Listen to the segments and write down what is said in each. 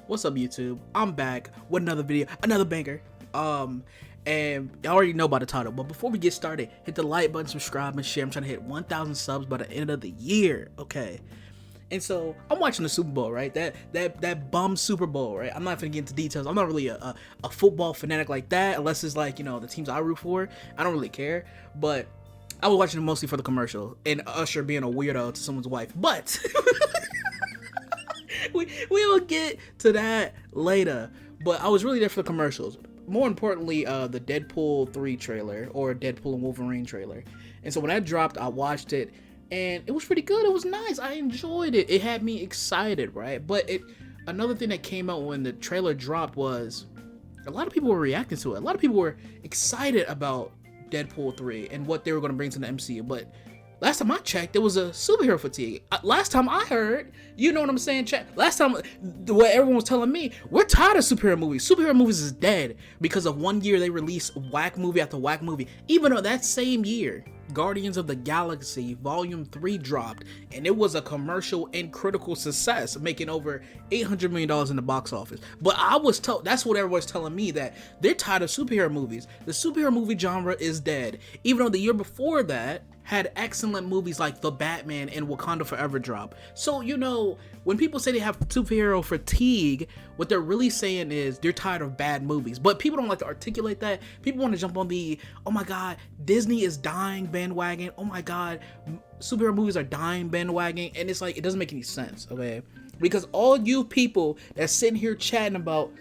What's up, YouTube? I'm back with another video, another banger. And you already know about the title, but before we get started, hit the like button, subscribe, and share. I'm trying to hit 1,000 subs by the end of the year, okay? And so I'm watching the Super Bowl, right? That bum Super Bowl, right? I'm not gonna get into details. I'm not really a football fanatic like that, unless it's like, you know, the teams I root for. I don't really care, but I was watching it mostly for the commercial and Usher being a weirdo to someone's wife. But we will get to that later. But I was really there for the commercials. More importantly, the Deadpool 3 trailer, or Deadpool and Wolverine trailer. And so when that dropped, I watched it, and it was pretty good. It was nice. I enjoyed it. It had me excited, right? But another thing that came out when the trailer dropped was a lot of people were reacting to it. A lot of people were excited about Deadpool 3 and what they were going to bring to the MCU. But last time I checked, there was a superhero fatigue. Last time I heard, you know what I'm saying, chat? Last time, what everyone was telling me, we're tired of superhero movies. Superhero movies is dead because of one year they released whack movie after whack movie. Even though that same year, Guardians of the Galaxy Volume 3 dropped, and it was a commercial and critical success, making over $800 million in the box office. But I was told, that's what everyone's telling me, that they're tired of superhero movies. The superhero movie genre is dead. Even though the year before that had excellent movies like The Batman and Wakanda Forever drop. So, you know, when people say they have superhero fatigue, what they're really saying is they're tired of bad movies. But people don't like to articulate that. People want to jump on the, oh my god, Disney is dying bandwagon. Oh my god, superhero movies are dying bandwagon. And it's like, it doesn't make any sense, okay? Because all you people that's sitting here chatting about,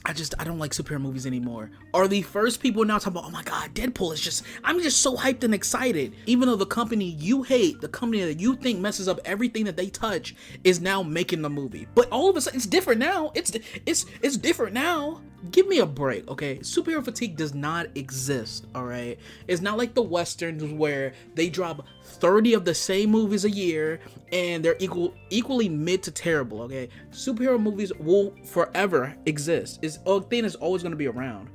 I don't like superhero movies anymore, are the first people now talking about, oh my god, Deadpool is just, I'm just so hyped and excited. Even though the company you hate, the company that you think messes up everything that they touch, is now making the movie. But all of a sudden, it's different now. It's different now. Give me a break, okay? Superhero fatigue does not exist, all right? It's not like the Westerns where they drop 30 of the same movies a year and they're equally mid to terrible, okay? Superhero movies will forever exist. It's a thing that's always going to be around.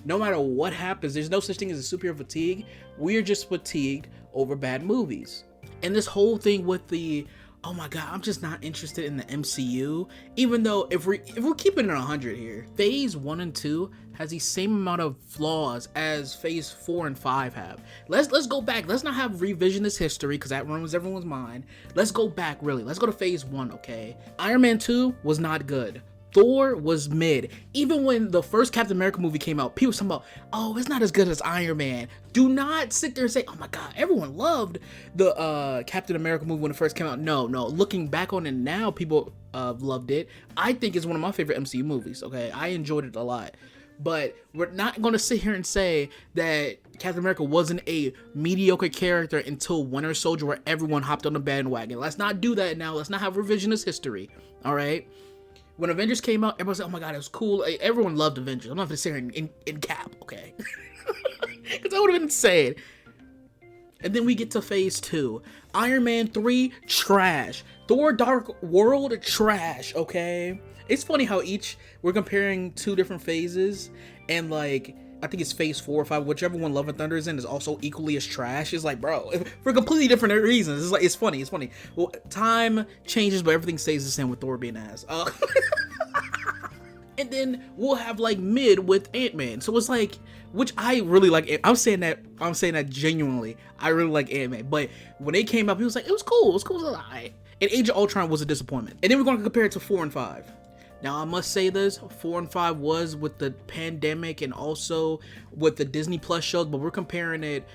No matter what happens, there's no such thing as a superhero fatigue. We're just fatigued over bad movies. And this whole thing with the, oh my god, I'm just not interested in the MCU. Even though if we're keeping it 100 here, Phase 1 and 2 has the same amount of flaws as Phase 4 and 5 have. Let's go back. Let's not have revisionist history because that ruins everyone's mind. Let's go back, really. Let's go to Phase 1, okay? Iron Man 2 was not good. Thor was mid. Even when the first Captain America movie came out, people were talking about, oh, it's not as good as Iron Man. Do not sit there and say, oh my god, everyone loved the Captain America movie when it first came out. No, looking back on it now, people loved it. I think it's one of my favorite MCU movies, okay? I enjoyed it a lot. But we're not going to sit here and say that Captain America wasn't a mediocre character until Winter Soldier, where everyone hopped on the bandwagon. Let's not do that now. Let's not have revisionist history, all right? When Avengers came out, everyone said, oh my god, it was cool. Everyone loved Avengers. I'm not going to sit here in cap, okay? Because that would have been insane. And then we get to Phase 2. Iron Man 3, trash. Thor Dark World, trash, okay? It's funny how we're comparing two different phases, and like, I think it's Phase 4 or 5, whichever one Love and Thunder is in is also equally as trash. It's like, bro, for completely different reasons. It's like, it's funny. Well, time changes, but everything stays the same with Thor being ass. And then we'll have like mid with Ant-Man. So it's like, which I really like. I'm saying that genuinely. I really like Ant-Man. But when it came up, he was like, it was cool. It was cool. And Age of Ultron was a disappointment. And then we're going to compare it to 4 and 5. Now, I must say this, 4 and 5 was with the pandemic and also with the Disney Plus shows, but we're comparing it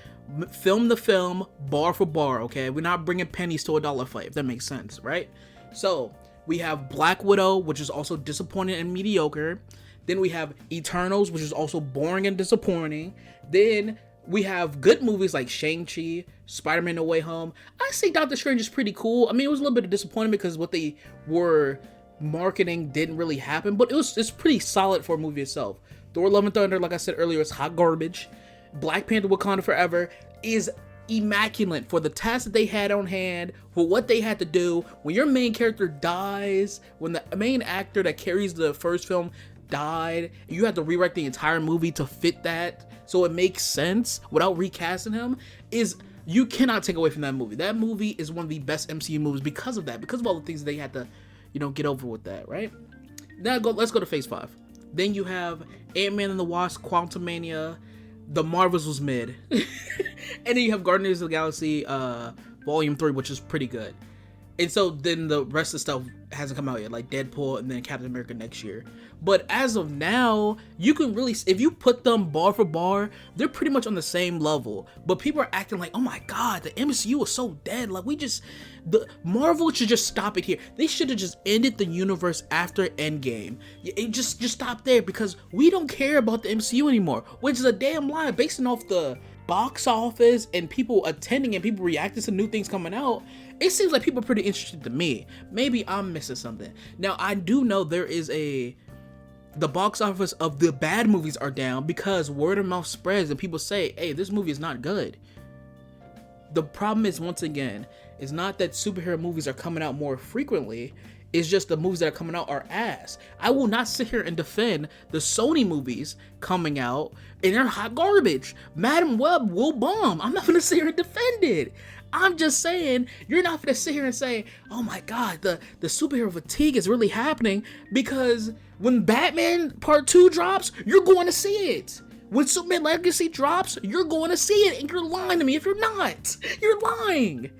film to film, bar for bar, okay? We're not bringing pennies to a dollar fight, if that makes sense, right? So, we have Black Widow, which is also disappointing and mediocre. Then we have Eternals, which is also boring and disappointing. Then we have good movies like Shang-Chi, Spider-Man No Way Home. I say Doctor Strange is pretty cool. I mean, it was a little bit of disappointment because what they were marketing didn't really happen, but it's pretty solid for a movie itself. Thor Love and Thunder, like I said earlier, is hot garbage. Black Panther Wakanda Forever is immaculate for the task that they had on hand, for what they had to do. When your main character dies, when the main actor that carries the first film died, you have to rewrite the entire movie to fit that so it makes sense without recasting him, you cannot take away from that movie. That movie is one of the best MCU movies because of that, because of all the things they had to get over with that, right? Now let's go to Phase 5. Then you have Ant-Man and the Wasp, Quantumania, The Marvels was mid. And then you have Guardians of the Galaxy Volume 3, which is pretty good. And so then the rest of the stuff hasn't come out yet, like Deadpool and then Captain America next year. But as of now, you can really, if you put them bar for bar, they're pretty much on the same level. But people are acting like, oh my god, the MCU is so dead. Like, the Marvel should just stop it here. They should have just ended the universe after Endgame. Just stop there, because we don't care about the MCU anymore, which is a damn lie. Basing off the box office and people attending and people reacting to new things coming out, it seems like people are pretty interested to me. Maybe I'm missing something. Now, I do know the box office of the bad movies are down because word of mouth spreads and people say, hey, this movie is not good. The problem is, once again, it's not that superhero movies are coming out more frequently. It's just the movies that are coming out are ass. I will not sit here and defend the Sony movies coming out and they're hot garbage. Madam Web will bomb. I'm not gonna sit here and defend it. I'm just saying, you're not gonna sit here and say, oh my god, the superhero fatigue is really happening, because when Batman Part 2 drops, you're going to see it. When Superman Legacy drops, you're going to see it, and you're lying to me if you're not. You're lying.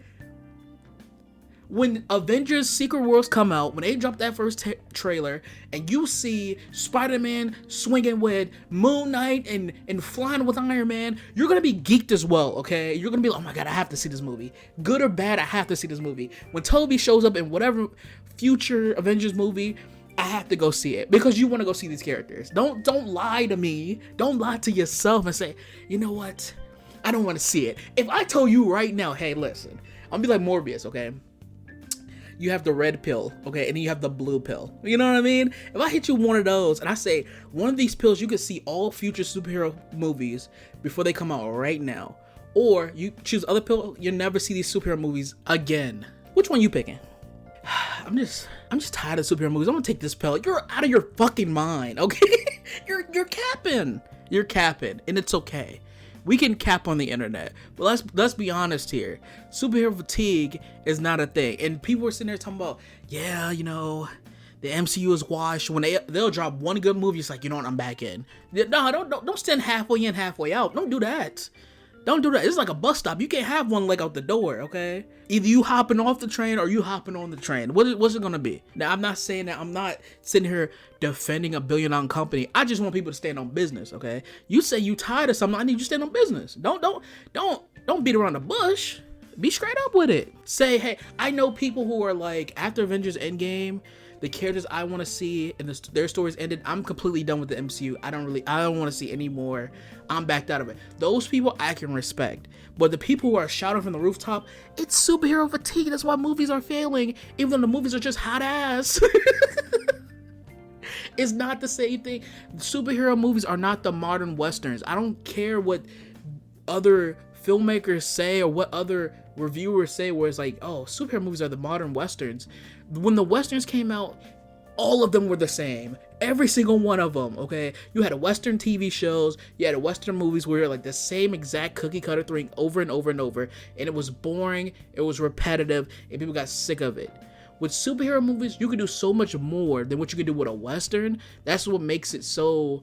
When Avengers Secret Wars come out, when they drop that first trailer, and you see Spider-Man swinging with Moon Knight and flying with Iron Man, you're gonna be geeked as well, okay? You're gonna be like, oh my god, I have to see this movie. Good or bad, I have to see this movie. When Toby shows up in whatever future Avengers movie, I have to go see it, because you want to go see these characters. Don't lie to me. Don't lie to yourself and say, you know what? I don't want to see it. If I told you right now, hey, listen, I'll be like Morbius, okay? You have the red pill, okay, and then you have the blue pill. You know what I mean? If I hit you one of those and I say, one of these pills, you could see all future superhero movies before they come out right now. Or you choose other pill, you'll never see these superhero movies again. Which one you picking? I'm just tired of superhero movies. I'm gonna take this pill. You're out of your fucking mind, okay? You're capping. You're capping, and it's okay. We can cap on the internet, but let's be honest here. Superhero fatigue is not a thing, and people are sitting there talking about, yeah, you know, the MCU is washed. When they'll drop one good movie, it's like, you know what, I'm back in. No, don't stand halfway in, halfway out. Don't do that. Don't do that. It's like a bus stop. You can't have one leg out the door, okay? Either you hopping off the train or you hopping on the train. What's it gonna be? Now, I'm not saying that. I'm not sitting here defending a billion-dollar company. I just want people to stand on business, okay? You say you tired of something, I need you to stand on business. Don't beat around the bush. Be straight up with it. Say, hey, I know people who are like, after Avengers Endgame, the characters I want to see and their stories ended, I'm completely done with the MCU. I don't want to see any more. I'm backed out of it. Those people I can respect. But the people who are shouting from the rooftop, it's superhero fatigue, that's why movies are failing, even though the movies are just hot ass. It's not the same thing. Superhero movies are not the modern westerns. I don't care what other filmmakers say or what other reviewers say, where it's like, oh, superhero movies are the modern westerns. When the westerns came out, all of them were the same. Every single one of them, okay? You had a western TV shows, you had a western movies where like the same exact cookie cutter thing over and over and over, and it was boring, it was repetitive, and people got sick of it. With superhero movies, you can do so much more than what you can do with a western. That's what makes it so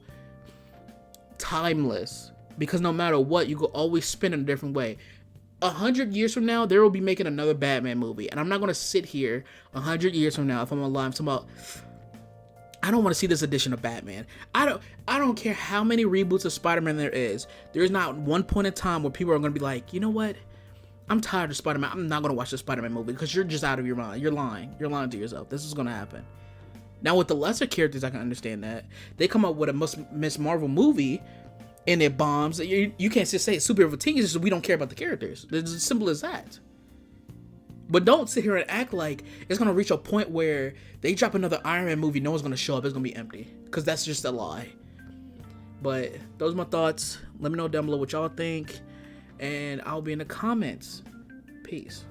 timeless, because no matter what, you can always spin in a different way. 100 years from now, they will be making another Batman movie, and I'm not gonna sit here 100 years from now, if I'm alive, I'm talking about, I don't want to see this edition of Batman. I don't care how many reboots of Spider-Man there is. There's not one point in time where people are gonna be like, you know what? I'm tired of Spider-Man. I'm not gonna watch the Spider-Man movie, because you're just out of your mind. You're lying. You're lying to yourself. This is gonna happen. Now with the lesser characters, I can understand that. They come up with a Miss Marvel movie, and it bombs. You can't just say it's superhero fatigue. It's just we don't care about the characters. It's as simple as that. But don't sit here and act like it's gonna reach a point where they drop another Iron Man movie, no one's gonna show up. It's gonna be empty, because that's just a lie. But those are my thoughts. Let me know down below what y'all think, and I'll be in the comments. Peace.